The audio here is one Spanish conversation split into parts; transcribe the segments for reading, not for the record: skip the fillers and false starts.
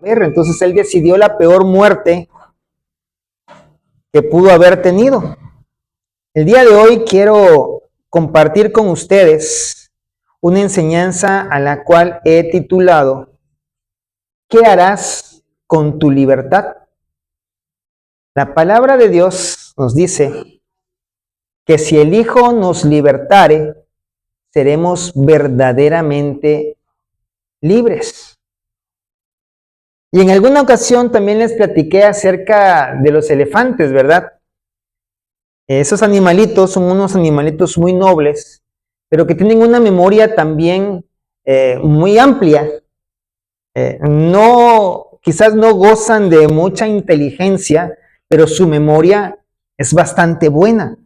Entonces él decidió la peor muerte que pudo haber tenido. El día de hoy quiero compartir con ustedes una enseñanza a la cual he titulado ¿Qué harás con tu libertad? La palabra de Dios nos dice que si el Hijo nos libertare, seremos verdaderamente libres. Y en alguna ocasión también les platiqué acerca de los elefantes, ¿verdad? Esos animalitos son unos animalitos muy nobles, pero que tienen una memoria también muy amplia. Quizás no gozan de mucha inteligencia, pero su memoria es bastante buena.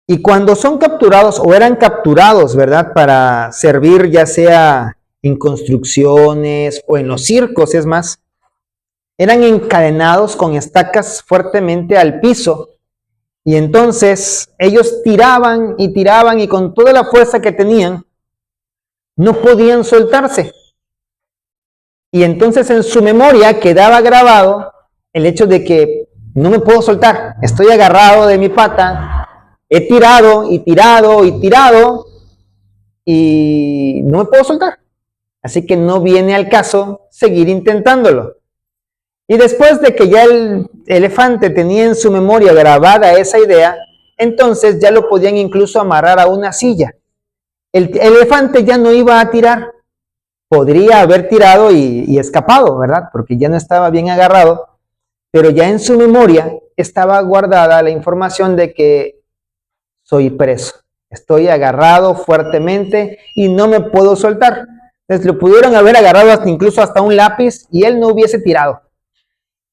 Y cuando son capturados o eran capturados, ¿verdad? Para servir ya sea en construcciones o en los circos, es más, eran encadenados con estacas fuertemente al piso. Y entonces ellos tiraban y con toda la fuerza que tenían, no podían soltarse. Y entonces en su memoria quedaba grabado el hecho de que no me puedo soltar, estoy agarrado de mi pata, he tirado y no me puedo soltar. Así que no viene al caso seguir intentándolo. Y después de que ya el elefante tenía en su memoria grabada esa idea, entonces ya lo podían incluso amarrar a una silla. El elefante ya no iba a tirar. Podría haber tirado y escapado, ¿verdad? Porque ya no estaba bien agarrado, pero ya en su memoria estaba guardada la información de que soy preso. Estoy agarrado fuertemente y no me puedo soltar. Entonces lo pudieron haber agarrado incluso hasta un lápiz y él no hubiese tirado.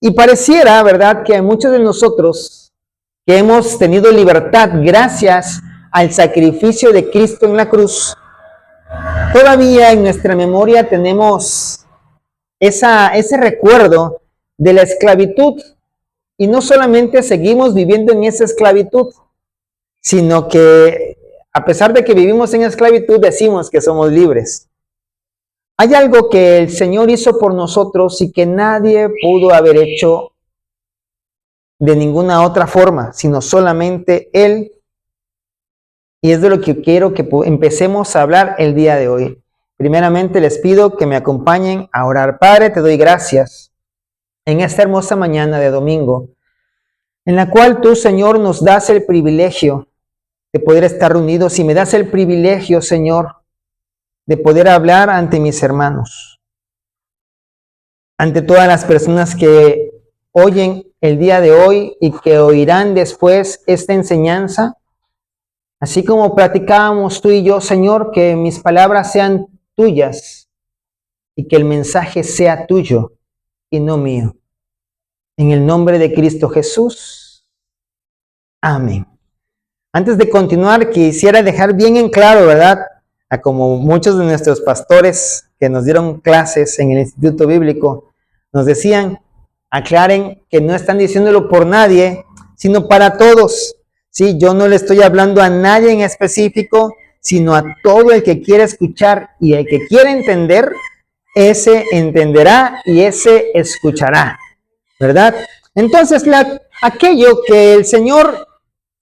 Y pareciera, ¿verdad?, que hay muchos de nosotros que hemos tenido libertad gracias al sacrificio de Cristo en la cruz. Todavía en nuestra memoria tenemos ese recuerdo de la esclavitud. Y no solamente seguimos viviendo en esa esclavitud, sino que a pesar de que vivimos en esclavitud, decimos que somos libres. Hay algo que el Señor hizo por nosotros y que nadie pudo haber hecho de ninguna otra forma, sino solamente Él. Y es de lo que quiero que empecemos a hablar el día de hoy. Primeramente les pido que me acompañen a orar. Padre, te doy gracias en esta hermosa mañana de domingo, en la cual tú, Señor, nos das el privilegio de poder estar reunidos y me das el privilegio, Señor, de poder hablar ante mis hermanos, ante todas las personas que oyen el día de hoy y que oirán después esta enseñanza. Así como platicábamos tú y yo, Señor, que mis palabras sean tuyas y que el mensaje sea tuyo y no mío. En el nombre de Cristo Jesús. Amén. Antes de continuar, quisiera dejar bien en claro, ¿verdad?, a como muchos de nuestros pastores que nos dieron clases en el Instituto Bíblico, nos decían, aclaren que no están diciéndolo por nadie, sino para todos. Sí, yo no le estoy hablando a nadie en específico, sino a todo el que quiera escuchar, y el que quiera entender, ese entenderá y ese escuchará, ¿verdad? Entonces, aquello que el Señor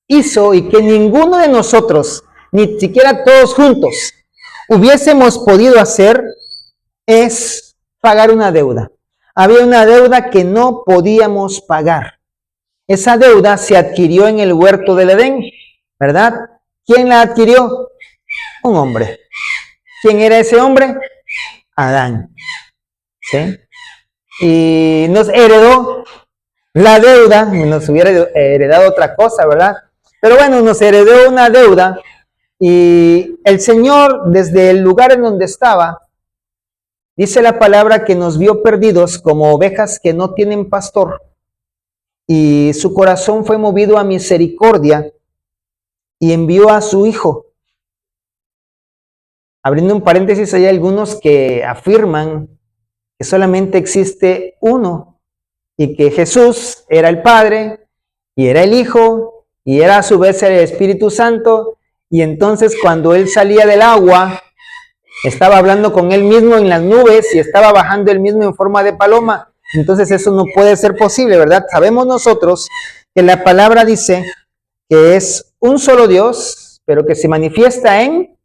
hizo y que ninguno de nosotros, ni siquiera todos juntos, hubiésemos podido hacer, es pagar una deuda. Había una deuda que no podíamos pagar. Esa deuda se adquirió en el huerto del Edén, ¿verdad? ¿Quién la adquirió? Un hombre. ¿Quién era ese hombre? Adán. ¿Sí? Y nos heredó la deuda, nos hubiera heredado otra cosa, ¿verdad? Pero bueno, nos heredó una deuda y el Señor, desde el lugar en donde estaba, dice la palabra que nos vio perdidos como ovejas que no tienen pastor, y su corazón fue movido a misericordia y envió a su Hijo. Abriendo un paréntesis, hay algunos que afirman que solamente existe uno y que Jesús era el Padre y era el Hijo y era a su vez el Espíritu Santo, y entonces cuando Él salía del agua, estaba hablando con él mismo en las nubes y estaba bajando él mismo en forma de paloma. Entonces eso no puede ser posible, ¿verdad? Sabemos nosotros que la palabra dice que es un solo Dios, pero que se manifiesta en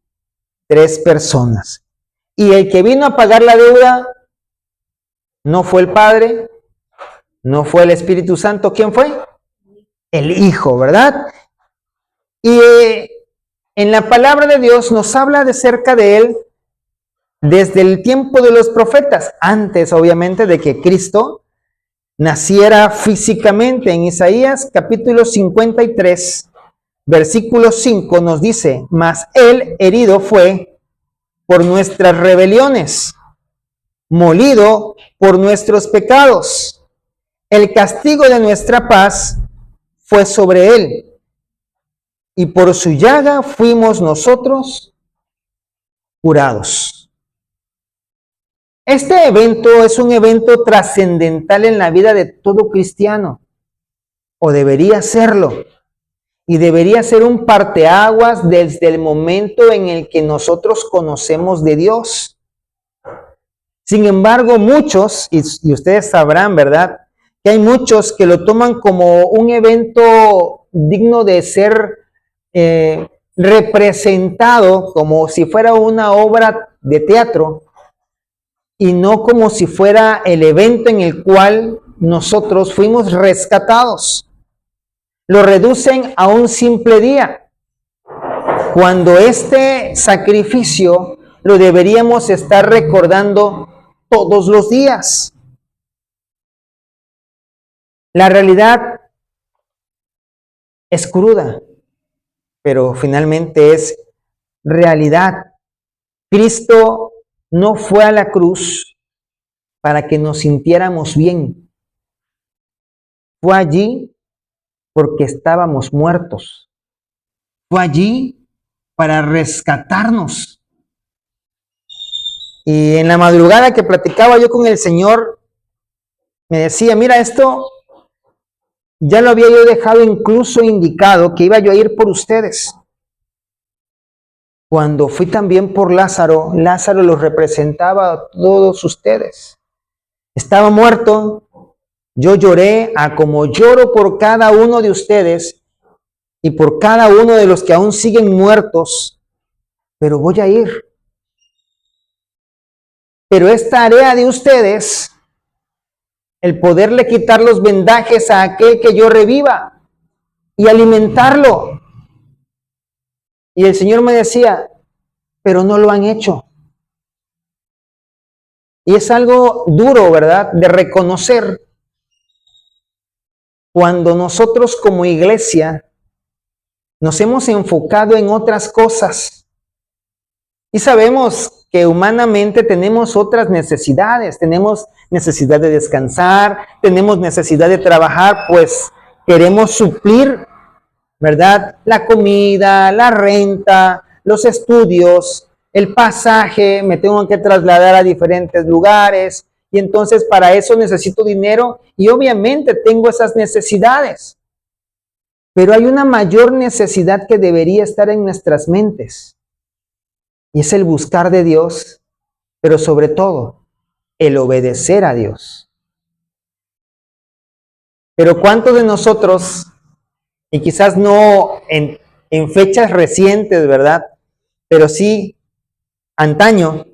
tres personas. Y el que vino a pagar la deuda no fue el Padre, no fue el Espíritu Santo. ¿Quién fue? El Hijo, ¿verdad? Y en la palabra de Dios nos habla de cerca de Él desde el tiempo de los profetas, antes obviamente de que Cristo naciera físicamente. En Isaías capítulo 53, versículo 5 nos dice: mas Él herido fue por nuestras rebeliones, molido por nuestros pecados. El castigo de nuestra paz fue sobre Él, y por su llaga fuimos nosotros curados. Este evento es un evento trascendental en la vida de todo cristiano, o debería serlo, y debería ser un parteaguas desde el momento en el que nosotros conocemos de Dios. Sin embargo, muchos, y ustedes sabrán, ¿verdad?, que hay muchos que lo toman como un evento digno de ser representado como si fuera una obra de teatro y no como si fuera el evento en el cual nosotros fuimos rescatados. Lo reducen a un simple día, cuando este sacrificio lo deberíamos estar recordando todos los días. La realidad es cruda, pero finalmente es realidad. Cristo no fue a la cruz para que nos sintiéramos bien. Fue allí porque estábamos muertos. Fue allí para rescatarnos. Y en la madrugada que platicaba yo con el Señor, me decía: mira, esto ya lo había yo dejado incluso indicado, que iba yo a ir por ustedes. Cuando fui también por Lázaro, Lázaro los representaba a todos ustedes. Estaba muerto, yo lloré a como lloro por cada uno de ustedes y por cada uno de los que aún siguen muertos, pero voy a ir. Pero es tarea de ustedes el poderle quitar los vendajes a aquel que yo reviva y alimentarlo. Y el Señor me decía: pero no lo han hecho. Y es algo duro, ¿verdad?, de reconocer cuando nosotros como iglesia nos hemos enfocado en otras cosas. Y sabemos que humanamente tenemos otras necesidades, tenemos necesidad de descansar, tenemos necesidad de trabajar, pues queremos suplir, ¿verdad?, la comida, la renta, los estudios, el pasaje, me tengo que trasladar a diferentes lugares y entonces para eso necesito dinero y obviamente tengo esas necesidades. Pero hay una mayor necesidad que debería estar en nuestras mentes y es el buscar de Dios, pero sobre todo el obedecer a Dios. Pero ¿cuántos de nosotros, y quizás no en fechas recientes, ¿verdad?, pero sí antaño,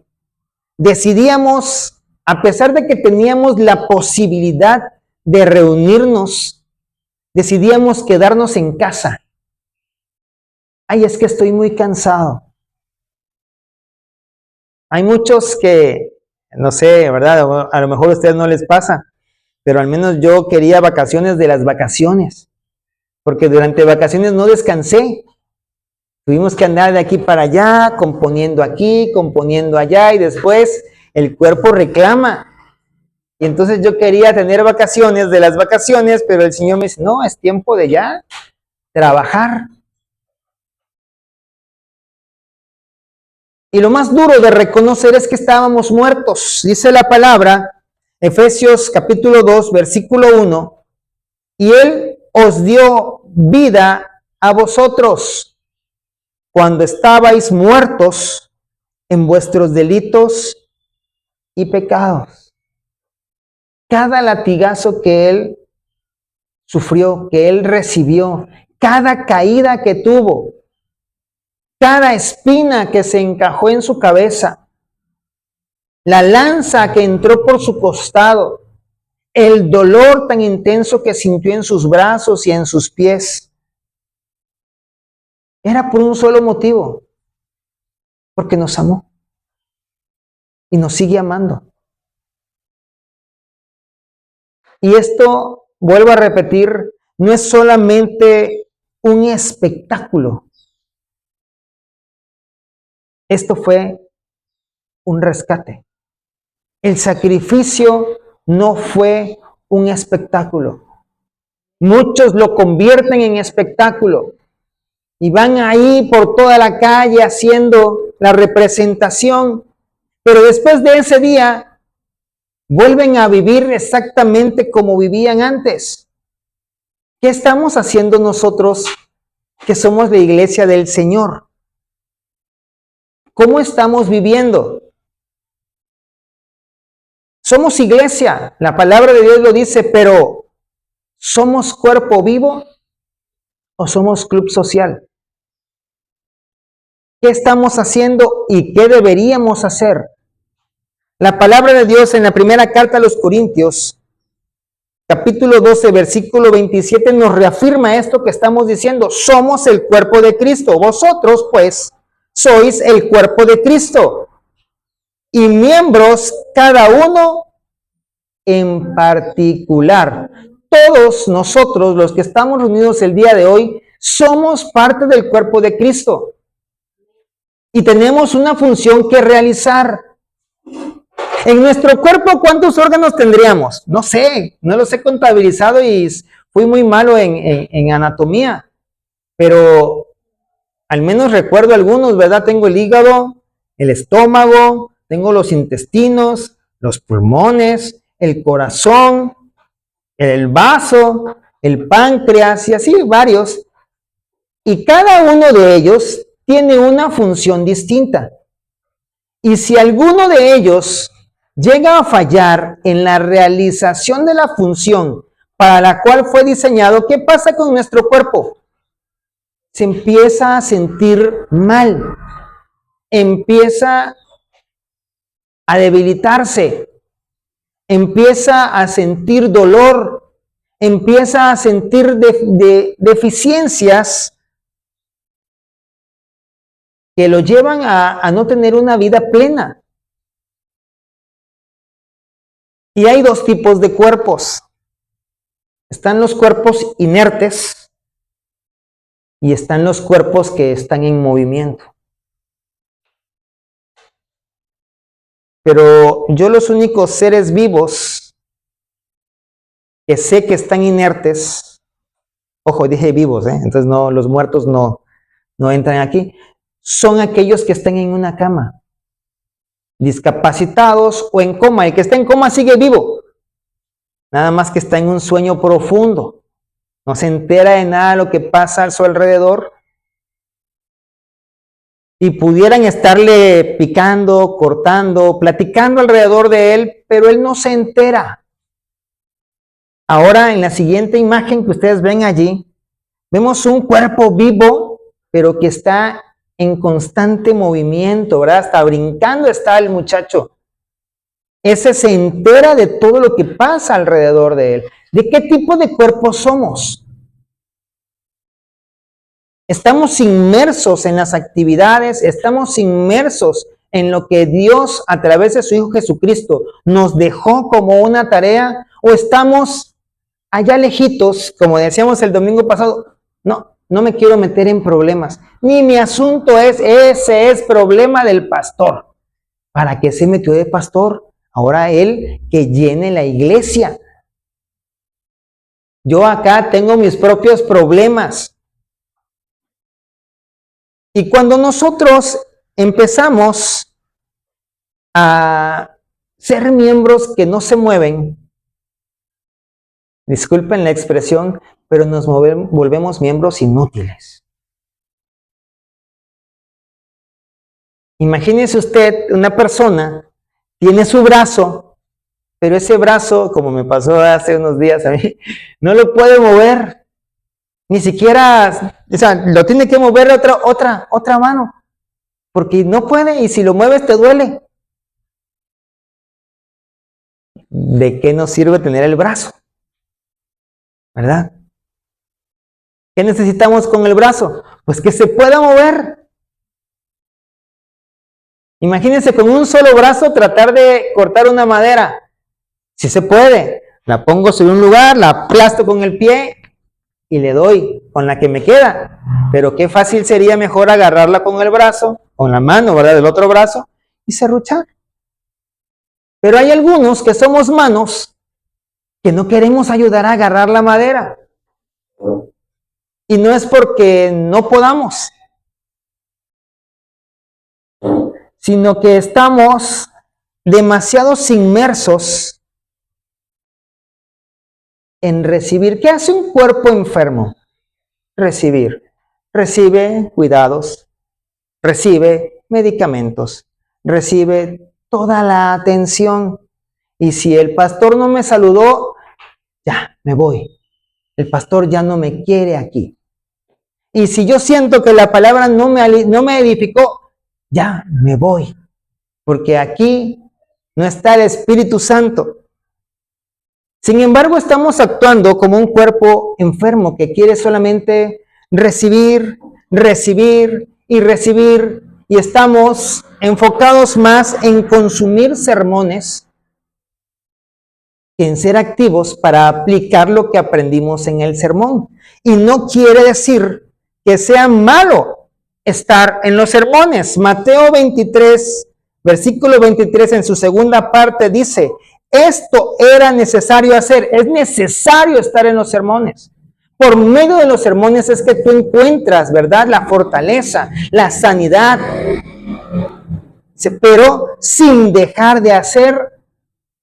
decidíamos, a pesar de que teníamos la posibilidad de reunirnos, decidíamos quedarnos en casa? Ay, es que estoy muy cansado. Hay muchos que, no sé, ¿verdad?, a lo mejor a ustedes no les pasa, pero al menos yo quería vacaciones de las vacaciones, porque durante vacaciones no descansé. Tuvimos que andar de aquí para allá, componiendo aquí, componiendo allá, y después el cuerpo reclama. Y entonces yo quería tener vacaciones de las vacaciones, pero el Señor me dice: no, es tiempo de ya trabajar. Y lo más duro de reconocer es que estábamos muertos. Dice la palabra, Efesios capítulo 2, versículo 1, y Él os dio vida a vosotros cuando estabais muertos en vuestros delitos y pecados. Cada latigazo que Él sufrió, que Él recibió, cada caída que tuvo, cada espina que se encajó en su cabeza, la lanza que entró por su costado, el dolor tan intenso que sintió en sus brazos y en sus pies, era por un solo motivo, porque nos amó y nos sigue amando. Y esto, vuelvo a repetir, no es solamente un espectáculo. Esto fue un rescate. El sacrificio no fue un espectáculo. Muchos lo convierten en espectáculo y van ahí por toda la calle haciendo la representación, pero después de ese día vuelven a vivir exactamente como vivían antes. ¿Qué estamos haciendo nosotros que somos la iglesia del Señor? ¿Cómo estamos viviendo? Somos iglesia, la palabra de Dios lo dice, pero ¿somos cuerpo vivo o somos club social? ¿Qué estamos haciendo y qué deberíamos hacer? La palabra de Dios en la primera carta a los Corintios, capítulo 12, versículo 27, nos reafirma esto que estamos diciendo. Somos el cuerpo de Cristo. Vosotros, pues, sois el cuerpo de Cristo. Y miembros cada uno en particular. Todos nosotros, los que estamos reunidos el día de hoy, somos parte del cuerpo de Cristo. Y tenemos una función que realizar. En nuestro cuerpo, ¿cuántos órganos tendríamos? No sé, no los he contabilizado y fui muy malo en anatomía, pero al menos recuerdo algunos, ¿verdad? Tengo el hígado, el estómago, tengo los intestinos, los pulmones, el corazón, el vaso, el páncreas y así varios. Y cada uno de ellos tiene una función distinta. Y si alguno de ellos llega a fallar en la realización de la función para la cual fue diseñado, ¿qué pasa con nuestro cuerpo? Se empieza a sentir mal, empieza a debilitarse, empieza a sentir dolor, empieza a sentir deficiencias que lo llevan a no tener una vida plena. Y hay dos tipos de cuerpos. Están los cuerpos inertes y están los cuerpos que están en movimiento. Pero yo los únicos seres vivos que sé que están inertes, ojo, dije vivos, entonces no, los muertos no entran aquí, son aquellos que están en una cama, discapacitados o en coma. El que está en coma sigue vivo, nada más que está en un sueño profundo, no se entera de nada de lo que pasa a su alrededor y pudieran estarle picando, cortando, platicando alrededor de él, pero él no se entera. Ahora en la siguiente imagen que ustedes ven allí, vemos un cuerpo vivo, pero que está en constante movimiento, ¿verdad? Hasta brincando está el muchacho. Ese se entera de todo lo que pasa alrededor de él. ¿De qué tipo de cuerpo somos? Estamos inmersos en las actividades, estamos inmersos en lo que Dios a través de su Hijo Jesucristo nos dejó como una tarea, o estamos allá lejitos, como decíamos el domingo pasado. No me quiero meter en problemas, ni mi asunto ese es problema del pastor. ¿Para qué se metió de pastor? Ahora él que llene la iglesia. Yo acá tengo mis propios problemas. Y cuando nosotros empezamos a ser miembros que no se mueven, disculpen la expresión, pero nos volvemos miembros inútiles. Imagínese usted, una persona tiene su brazo, pero ese brazo, como me pasó hace unos días a mí, no lo puede mover, ni siquiera, o sea, lo tiene que mover otra mano, porque no puede, y si lo mueves te duele. ¿De qué nos sirve tener el brazo? ¿Verdad? ¿Qué necesitamos con el brazo? Pues que se pueda mover. Imagínense con un solo brazo tratar de cortar una madera. Si se puede, la pongo sobre un lugar, la aplasto con el pie y le doy con la que me queda. Pero qué fácil sería mejor agarrarla con el brazo, con la mano, ¿verdad? Del otro brazo y serruchar. Pero hay algunos que somos manos que no queremos ayudar a agarrar la madera. Y no es porque no podamos, sino que estamos demasiado inmersos en recibir. ¿Qué hace un cuerpo enfermo? Recibir. Recibe cuidados, recibe medicamentos, recibe toda la atención. Y si el pastor no me saludó, ya me voy. El pastor ya no me quiere aquí. Y si yo siento que la palabra no me edificó, ya me voy. Porque aquí no está el Espíritu Santo. Sin embargo, estamos actuando como un cuerpo enfermo que quiere solamente recibir, recibir y recibir, y estamos enfocados más en consumir sermones que en ser activos para aplicar lo que aprendimos en el sermón. Y no quiere decir que sea malo estar en los sermones. Mateo 23, versículo 23, en su segunda parte dice: esto era necesario hacer, es necesario estar en los sermones. Por medio de los sermones es que tú encuentras, ¿verdad?, la fortaleza, la sanidad, pero sin dejar de hacer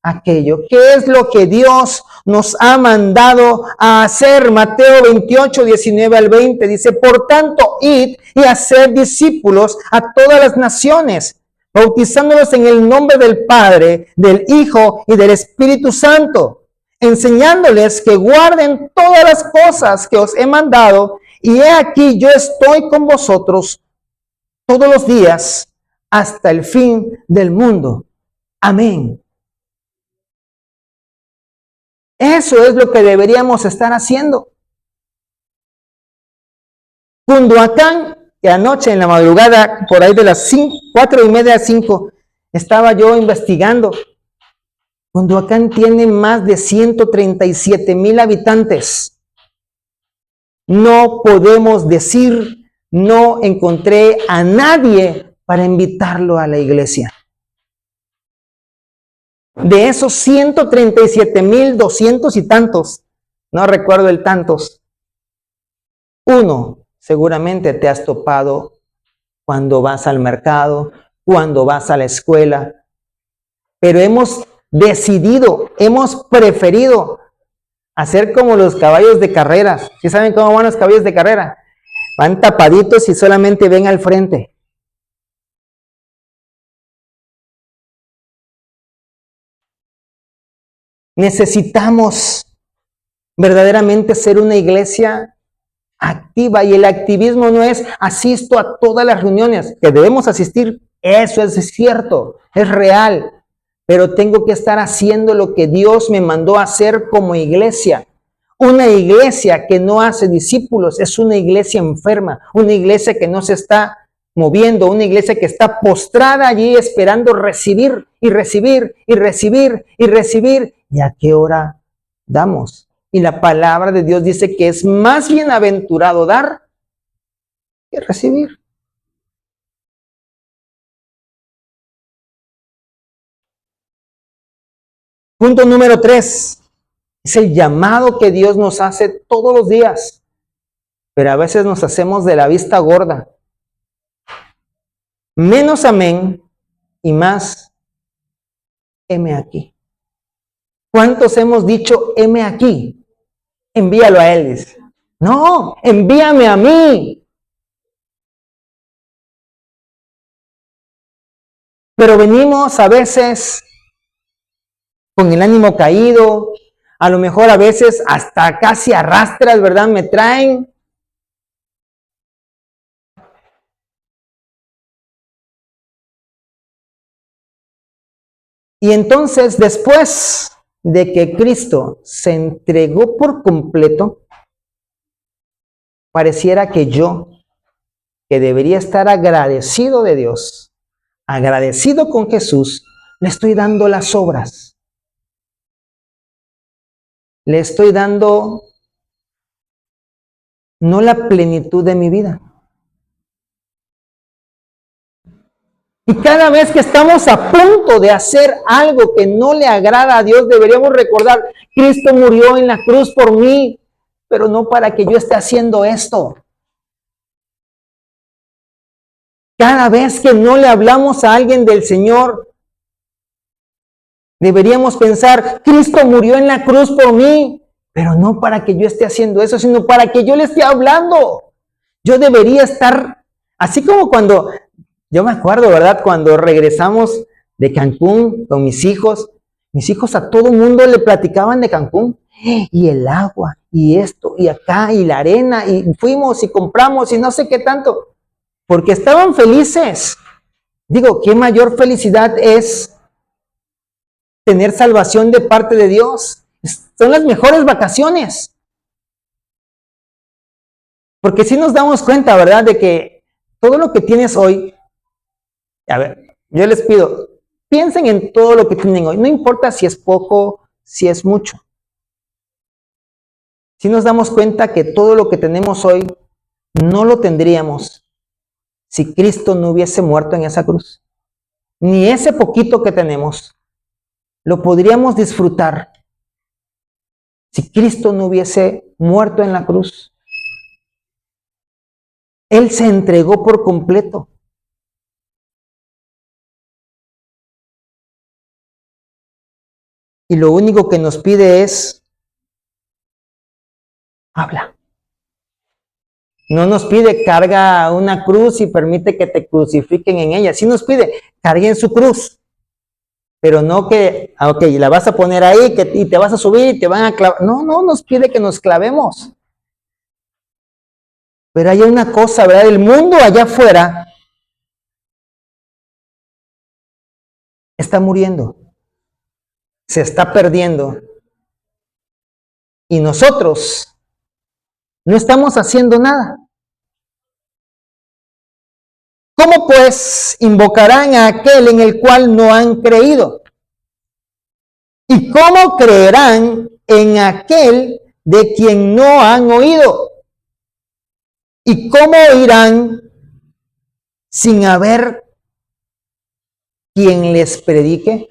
aquello. ¿Qué es lo que Dios nos ha mandado a hacer? Mateo 28, 19 al 20 dice: por tanto, id y haced discípulos a todas las naciones, bautizándolos en el nombre del Padre, del Hijo y del Espíritu Santo, enseñándoles que guarden todas las cosas que os he mandado, y he aquí yo estoy con vosotros todos los días hasta el fin del mundo. Amén. Eso es lo que deberíamos estar haciendo. Cunduacán, que anoche en la madrugada, por ahí de las 4:30 a 5, estaba yo investigando. Cunduacán tiene más de 137,000 habitantes. No podemos decir, no encontré a nadie para invitarlo a la iglesia. De esos 137,200 y tantos, no recuerdo el tantos, uno seguramente te has topado cuando vas al mercado, cuando vas a la escuela, pero hemos decidido, hemos preferido hacer como los caballos de carreras. ¿Sí saben cómo van los caballos de carrera? Van tapaditos y solamente ven al frente. Necesitamos verdaderamente ser una iglesia activa, y el activismo no es asisto a todas las reuniones que debemos asistir. Eso es cierto, es real, pero tengo que estar haciendo lo que Dios me mandó a hacer como iglesia. Una iglesia que no hace discípulos es una iglesia enferma, una iglesia que no se está moviendo, una iglesia que está postrada allí esperando recibir y recibir y recibir y recibir. ¿Y a qué hora damos? Y la palabra de Dios dice que es más bienaventurado dar que recibir. Punto número 3. Es el llamado que Dios nos hace todos los días, pero a veces nos hacemos de la vista gorda. Menos amén y más heme aquí. ¿Cuántos hemos dicho heme aquí? Envíalo a él, dice. No, envíame a mí. Pero venimos a veces con el ánimo caído, a lo mejor a veces hasta casi arrastras, ¿verdad? Me traen. Y entonces, después de que Cristo se entregó por completo, pareciera que yo, que debería estar agradecido de Dios, agradecido con Jesús, le estoy dando las obras. Le estoy dando no la plenitud de mi vida. Y cada vez que estamos a punto de hacer algo que no le agrada a Dios, deberíamos recordar, Cristo murió en la cruz por mí, pero no para que yo esté haciendo esto. Cada vez que no le hablamos a alguien del Señor, deberíamos pensar, Cristo murió en la cruz por mí, pero no para que yo esté haciendo eso, sino para que yo le esté hablando. Yo debería estar, así como cuando, yo me acuerdo, ¿verdad? Cuando regresamos de Cancún con mis hijos a todo mundo le platicaban de Cancún, y el agua, y esto, y acá, y la arena, y fuimos y compramos, y no sé qué tanto, porque estaban felices. Digo, ¿qué mayor felicidad es tener salvación de parte de Dios? Son las mejores vacaciones. Porque si nos damos cuenta, ¿verdad? De que todo lo que tienes hoy, a ver, yo les pido, piensen en todo lo que tienen hoy. No importa si es poco, si es mucho. Si nos damos cuenta que todo lo que tenemos hoy no lo tendríamos si Cristo no hubiese muerto en esa cruz. Ni ese poquito que tenemos lo podríamos disfrutar si Cristo no hubiese muerto en la cruz. Él se entregó por completo. Y lo único que nos pide es, habla. No nos pide, carga una cruz y permite que te crucifiquen en ella. Sí nos pide, carguen su cruz. Pero no que, ok, la vas a poner ahí y te vas a subir y te van a clavar. No, no, nos pide que nos clavemos. Pero hay una cosa, ¿verdad? El mundo allá afuera está muriendo. Se está perdiendo. Y nosotros no estamos haciendo nada. ¿Cómo pues invocarán a aquel en el cual no han creído? ¿Y cómo creerán en aquel de quien no han oído? ¿Y cómo oirán sin haber quien les predique?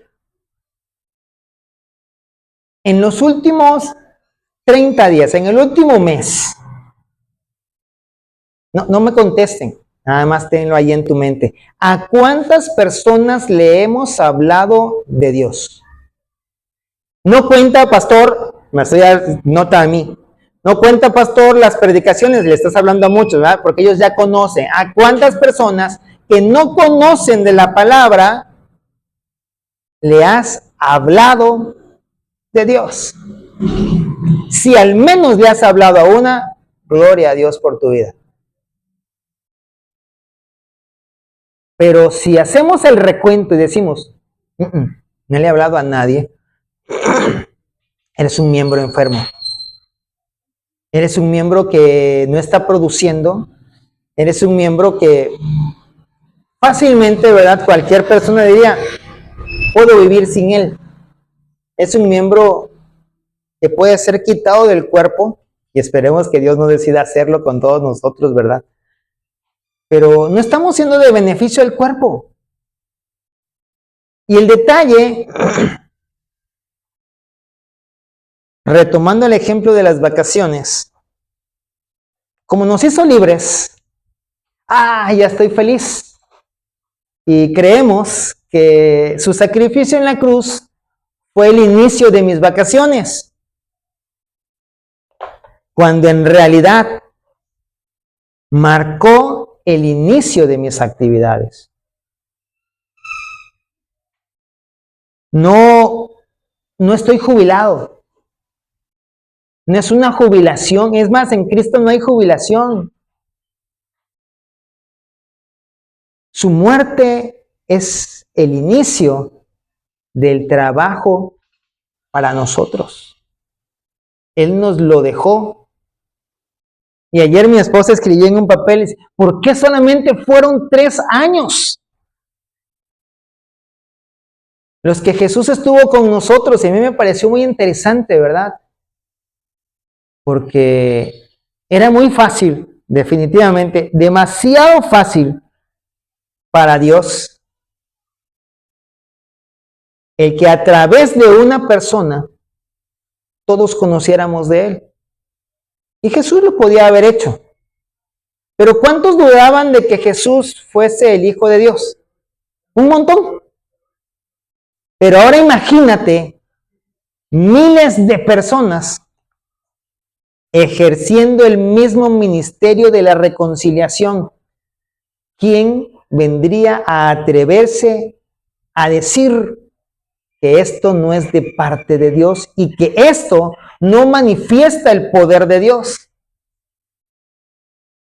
En los últimos 30 días, en el último mes, no me contesten, nada más tenlo ahí en tu mente. ¿A cuántas personas le hemos hablado de Dios? No cuenta, pastor, me estoy nota a mí. No cuenta, pastor, las predicaciones, le estás hablando a muchos, ¿verdad? Porque ellos ya conocen. ¿A cuántas personas que no conocen de la palabra le has hablado de Dios? Si al menos le has hablado a una, gloria a Dios por tu vida. Pero si hacemos el recuento y decimos, no le he hablado a nadie, eres un miembro enfermo. Eres un miembro que no está produciendo. Eres un miembro que fácilmente, ¿verdad? Cualquier persona diría, puedo vivir sin él. Es un miembro que puede ser quitado del cuerpo y esperemos que Dios no decida hacerlo con todos nosotros, ¿verdad? Pero no estamos siendo de beneficio al cuerpo. Y el detalle, retomando el ejemplo de las vacaciones, como nos hizo libres, ya estoy feliz. Y creemos que su sacrificio en la cruz fue el inicio de mis vacaciones, cuando en realidad marcó el inicio de mis actividades. No, no estoy jubilado. No es una jubilación. Es más, en Cristo no hay jubilación. Su muerte es el inicio del trabajo para nosotros. Él nos lo dejó. Y ayer mi esposa escribió en un papel, y dice, ¿por qué solamente fueron 3 años los que Jesús estuvo con nosotros? Y a mí me pareció muy interesante, ¿verdad? Porque era muy fácil, definitivamente, demasiado fácil para Dios el que a través de una persona todos conociéramos de Él. Y Jesús lo podía haber hecho. Pero ¿cuántos dudaban de que Jesús fuese el Hijo de Dios? Un montón. Pero ahora imagínate miles de personas ejerciendo el mismo ministerio de la reconciliación. ¿Quién vendría a atreverse a decir que esto no es de parte de Dios y que esto no manifiesta el poder de Dios?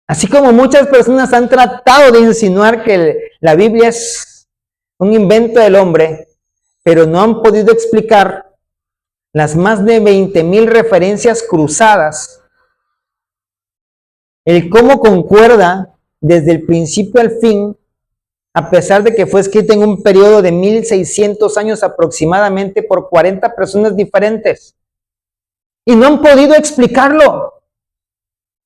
Así como muchas personas han tratado de insinuar que la Biblia es un invento del hombre, pero no han podido explicar las más de 20,000 referencias cruzadas, el cómo concuerda desde el principio al fin, a pesar de que fue escrita en un periodo de 1600 años aproximadamente por 40 personas diferentes. Y no han podido explicarlo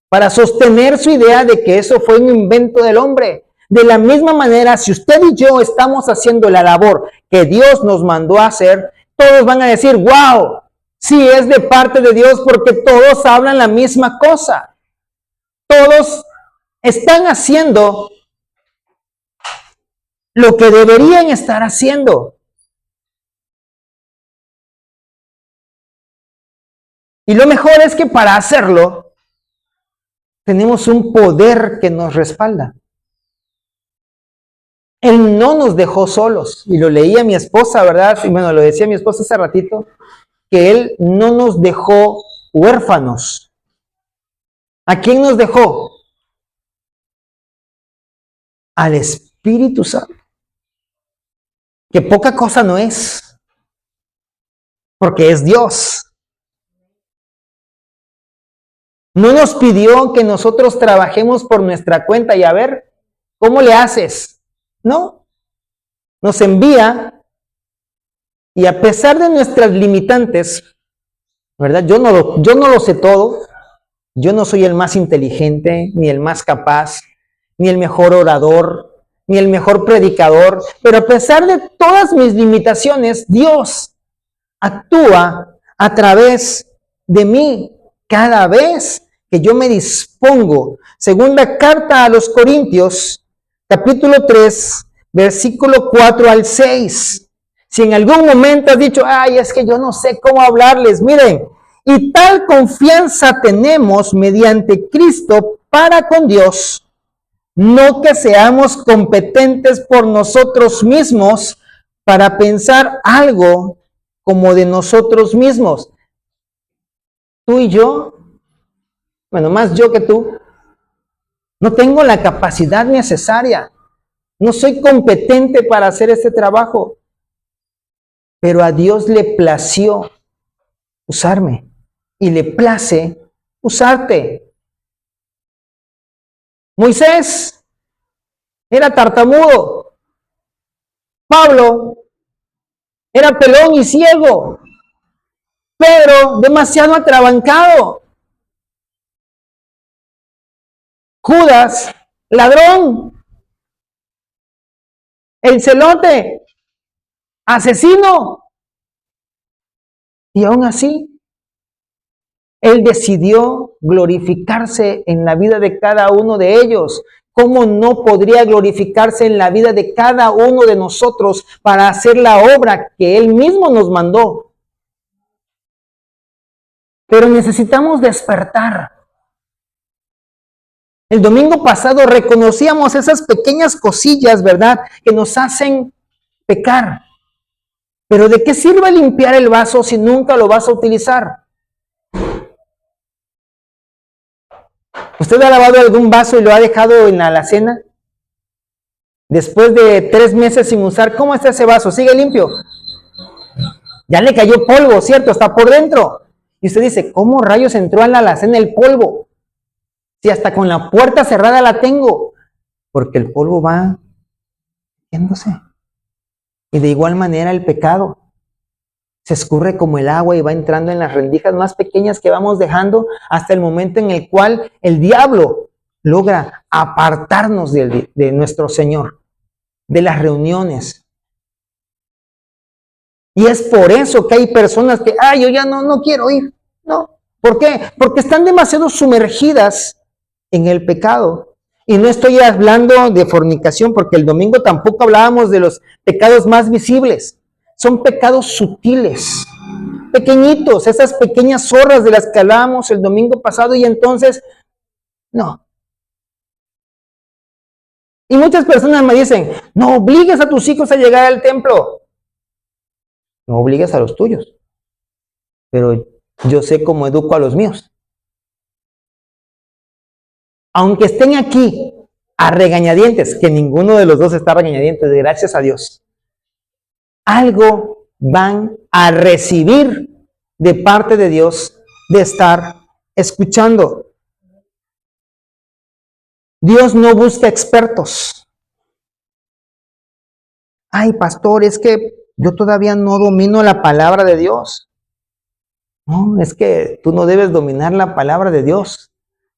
para sostener su idea de que eso fue un invento del hombre. De la misma manera, si usted y yo estamos haciendo la labor que Dios nos mandó a hacer, todos van a decir, wow, sí es de parte de Dios porque todos hablan la misma cosa. Todos están haciendo lo que deberían estar haciendo. Y lo mejor es que para hacerlo, tenemos un poder que nos respalda. Él no nos dejó solos. Y lo leía mi esposa, ¿verdad? Y bueno, lo decía mi esposa hace ratito, que Él no nos dejó huérfanos. ¿A quién nos dejó? Al Espíritu Santo. Que poca cosa no es, porque es Dios. No nos pidió que nosotros trabajemos por nuestra cuenta y a ver, ¿cómo le haces? No, nos envía y a pesar de nuestras limitantes, ¿verdad? Yo no lo sé todo, yo no soy el más inteligente, ni el más capaz, ni el mejor orador, ni el mejor predicador, pero a pesar de todas mis limitaciones, Dios actúa a través de mí cada vez que yo me dispongo. Segunda carta a los Corintios, capítulo 3, versículo 4 al 6. Si en algún momento has dicho, ay, es que yo no sé cómo hablarles, miren, y tal confianza tenemos mediante Cristo para con Dios, no que seamos competentes por nosotros mismos para pensar algo como de nosotros mismos. Tú y yo, bueno, más yo que tú, no tengo la capacidad necesaria. No soy competente para hacer este trabajo. Pero a Dios le plació usarme y le place usarte. Moisés era tartamudo. Pablo era pelón y ciego. Pedro demasiado atrabancado. Judas, ladrón. El celote, asesino. Y aún así, Él decidió glorificarse en la vida de cada uno de ellos. ¿Cómo no podría glorificarse en la vida de cada uno de nosotros para hacer la obra que Él mismo nos mandó? Pero necesitamos despertar. El domingo pasado reconocíamos esas pequeñas cosillas, ¿verdad?, que nos hacen pecar. Pero ¿de qué sirve limpiar el vaso si nunca lo vas a utilizar? ¿Usted ha lavado algún vaso y lo ha dejado en la alacena? Después de 3 meses sin usar, ¿cómo está ese vaso? ¿Sigue limpio? Ya le cayó polvo, ¿cierto? Está por dentro. Y usted dice, ¿cómo rayos entró a la alacena el polvo? Si hasta con la puerta cerrada la tengo. Porque el polvo va yéndose. Y de igual manera el pecado se escurre como el agua y va entrando en las rendijas más pequeñas que vamos dejando hasta el momento en el cual el diablo logra apartarnos de nuestro Señor, de las reuniones. Y es por eso que hay personas que, yo ya no quiero ir. No. ¿Por qué? Porque están demasiado sumergidas en el pecado. Y no estoy hablando de fornicación, porque el domingo tampoco hablábamos de los pecados más visibles. Son pecados sutiles, pequeñitos, esas pequeñas zorras de las que hablábamos el domingo pasado, y entonces, no. Y muchas personas me dicen, no obligues a tus hijos a llegar al templo. No obligues a los tuyos. Pero yo sé cómo educo a los míos. Aunque estén aquí a regañadientes, que ninguno de los dos está a regañadientes, gracias a Dios, algo van a recibir de parte de Dios de estar escuchando. Dios no busca expertos. Ay, pastor, es que yo todavía no domino la palabra de Dios. No, es que tú no debes dominar la palabra de Dios.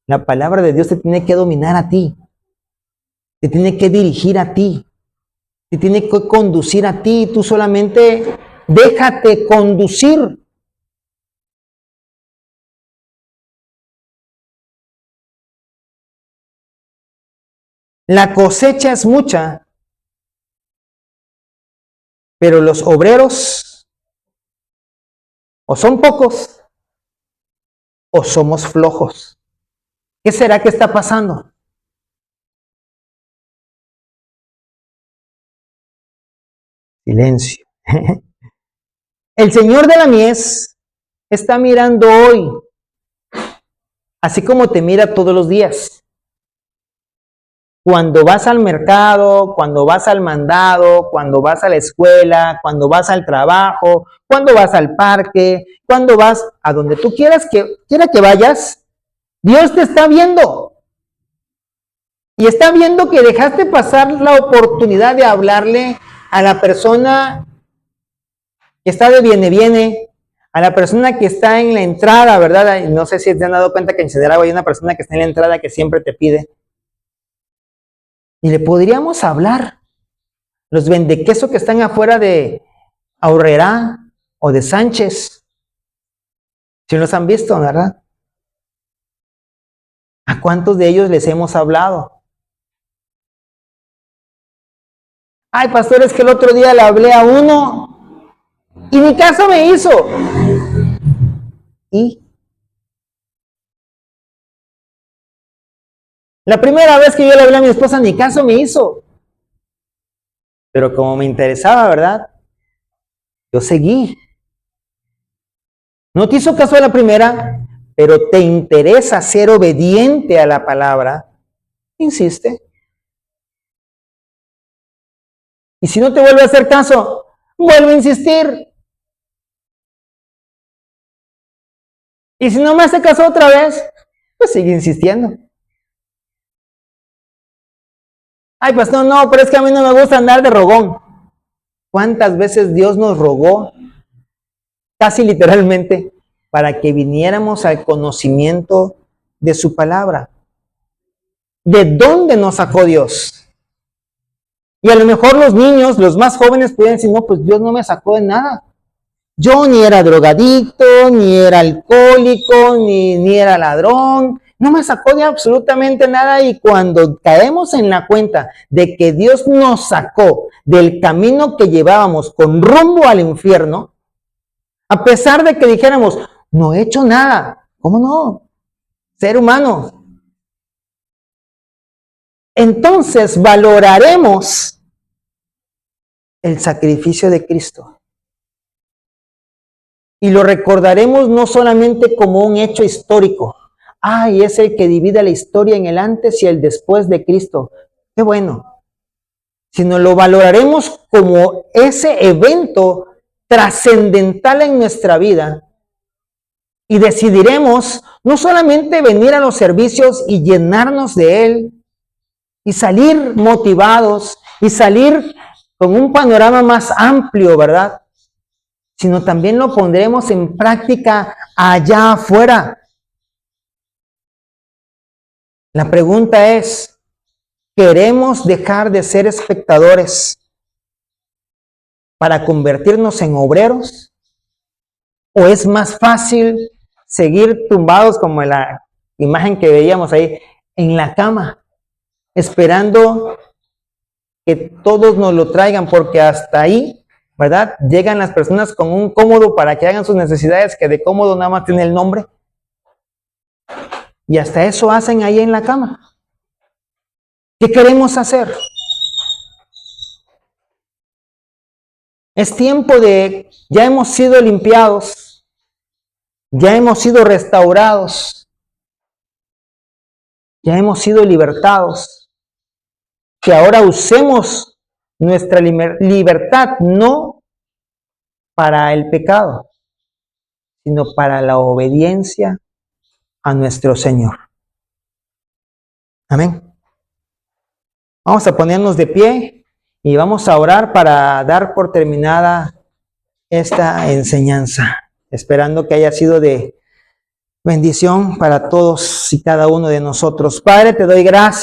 La palabra de Dios te tiene que dominar a ti. Te tiene que dirigir a ti. Te tiene que conducir a ti. Tú solamente déjate conducir. La cosecha es mucha, pero los obreros o son pocos o somos flojos. ¿Qué será que está pasando? Silencio. El Señor de la mies está mirando hoy, así como te mira todos los días. Cuando vas al mercado, cuando vas al mandado, cuando vas a la escuela, cuando vas al trabajo, cuando vas al parque, cuando vas a donde tú quiera que vayas, Dios te está viendo. Y está viendo que dejaste pasar la oportunidad de hablarle a la persona que está de viene, a la persona que está en la entrada, ¿verdad? No sé si te han dado cuenta que en Cederago hay una persona que está en la entrada que siempre te pide. Y le podríamos hablar. Los vendequesos que están afuera de Aurrerá o de Sánchez. Si los han visto, ¿verdad? ¿A cuántos de ellos les hemos hablado? Ay, pastor, es que el otro día le hablé a uno y ni caso me hizo. ¿Y? La primera vez que yo le hablé a mi esposa, ni caso me hizo. Pero como me interesaba, ¿verdad? Yo seguí. No te hizo caso a la primera, pero te interesa ser obediente a la palabra. Insiste. Y si no te vuelve a hacer caso, vuelve a insistir. Y si no me hace caso otra vez, pues sigue insistiendo. Ay, pues no, pero es que a mí no me gusta andar de rogón. ¿Cuántas veces Dios nos rogó, casi literalmente, para que viniéramos al conocimiento de su palabra? ¿De dónde nos sacó Dios? Y a lo mejor los niños, los más jóvenes, pueden decir, no, pues Dios no me sacó de nada. Yo ni era drogadicto, ni era alcohólico, ni era ladrón. No me sacó de absolutamente nada, y cuando caemos en la cuenta de que Dios nos sacó del camino que llevábamos con rumbo al infierno, a pesar de que dijéramos, no he hecho nada, ¿cómo no? Ser humano. Entonces valoraremos el sacrificio de Cristo. Y lo recordaremos no solamente como un hecho histórico. Ay, es el que divide la historia en el antes y el después de Cristo. Qué bueno. Sino lo valoraremos como ese evento trascendental en nuestra vida. Y decidiremos no solamente venir a los servicios y llenarnos de Él, y salir motivados, y salir con un panorama más amplio, ¿verdad? Sino también lo pondremos en práctica allá afuera. La pregunta es, ¿queremos dejar de ser espectadores para convertirnos en obreros? ¿O es más fácil seguir tumbados como en la imagen que veíamos ahí, en la cama, esperando que todos nos lo traigan, porque hasta ahí, ¿verdad? Llegan las personas con un cómodo para que hagan sus necesidades, que de cómodo nada más tiene el nombre. Y hasta eso hacen ahí en la cama. ¿Qué queremos hacer? Es tiempo de, ya hemos sido limpiados, ya hemos sido restaurados, ya hemos sido libertados, que ahora usemos nuestra libertad no para el pecado, sino para la obediencia a nuestro Señor. Amén. Vamos a ponernos de pie y vamos a orar para dar por terminada esta enseñanza, esperando que haya sido de bendición para todos y cada uno de nosotros. Padre, te doy gracias.